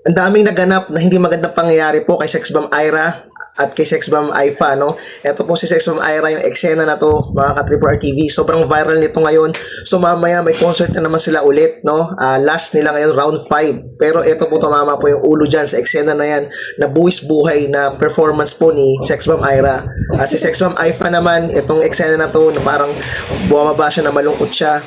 ang daming naganap na hindi magandang pangyayari po kay Sexbomb Ira at kay Sexbomb Aifa, no? Ito po si Sexbomb Ira, yung eksena na to, mga ka-Triple R TV. Sobrang viral nito ngayon. So mamaya may concert na naman sila ulit, no? Last nila ngayon, round 5. Pero ito po, tumama po yung ulo dyan sa eksena na yan, na buwis buhay na performance po ni Sexbomb Ira. At si Sexbomb Aifa naman, itong eksena na to, na parang bumaba siya na malungkot siya.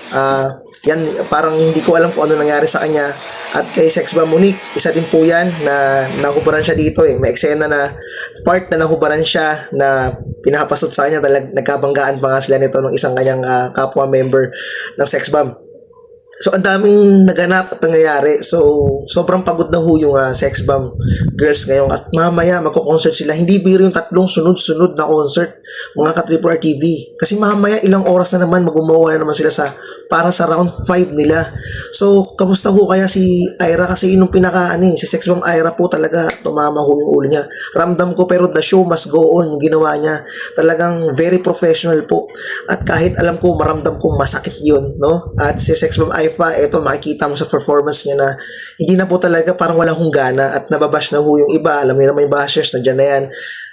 Yan, parang hindi ko alam kung ano nangyari sa kanya. At kay Sexbomb Monique, isa din po yan na nahubaran siya dito eh. May eksena na part na nahubaran siya na pinapasot sa kanya. Nagkabanggaan pa nga sila nito ng isang kanyang kapwa member ng Sexbomb. So, ang daming naganap at nangyayari. So, sobrang pagod na ho yung Sexbomb girls ngayon. At mamaya, magko-concert sila. Hindi biro yung 3 sunod-sunod na concert, mga ka-Triple R TV. Kasi mamaya, ilang oras na naman, magumawa na naman sila para sa round 5 nila. So, kamusta ho kaya si Ira? Kasi yun yung si Sexbomb Ira po talaga, tumama ho yung ulo niya. Ramdam ko, pero the show must go on, yung ginawa niya. Talagang very professional po. At kahit alam ko, maramdam kong masakit yun, no? At si Sexbomb Aifa, eto, makikita mo sa performance niya na hindi na po talaga parang walang hunggana at nababash na ho yung iba. Alam niyo naman yung bashers, nandiyan na yan.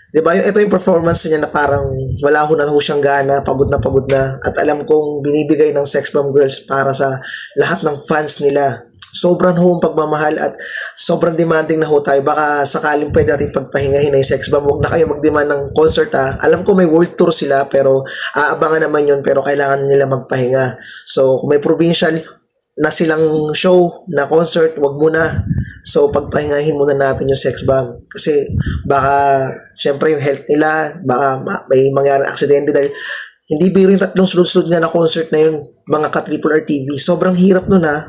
Diba? Ito yung performance niya na parang wala ho na ho siyang gana, pagod na. At alam kong binibigay ng Sexbomb girls para sa lahat ng fans nila. Sobrang ho ang pagmamahal at sobrang demanding na ho tayo. Baka sakaling pwede natin pagpahingahin na yung Sexbomb. Huwag na kayo mag-demand ng concert ha. Alam ko may world tour sila pero aabangan naman yun, pero kailangan nila magpahinga. So kung may provincial na silang show na concert, wag muna. So pagpahingahin muna natin yung Sexbomb kasi baka syempre yung health nila, baka may mangyari aksidente dahil hindi biro yung 3 sunod-sunod nga na concert na yun, mga ka-Triple R TV. Sobrang hirap nun ha.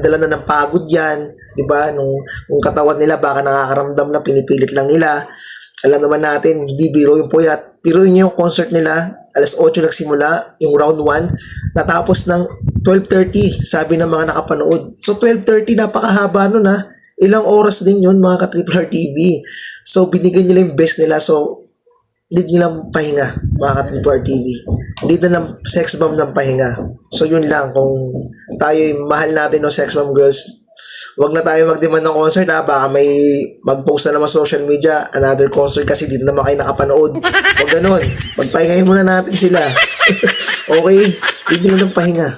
Dala na ng pagod yan, di ba? Nung katawan nila baka nakakaramdam na pinipilit lang nila. Alam naman natin, hindi biro yung puyat. Pero yun yung concert nila, alas 8 nagsimula, yung round 1, natapos ng 12:30, sabi ng mga nakapanood. So 12:30, napakahaba nun ha. Ilang oras din yun, mga ka-Triple R TV. So binigyan nila yung best nila. So hindi nila pahinga, mga ka-Triple R TV. Hindi na ng Sexbomb ng pahinga. So yun lang, kung tayo mahal natin ng Sexbomb girls, wag na tayo mag-demand ng concert ha. Baka may mag-post na naman social media, another concert kasi dito naman kayo nakapanood. Wag ganun. Magpahingahin muna natin sila. Okay? Hindi nila ng pahinga.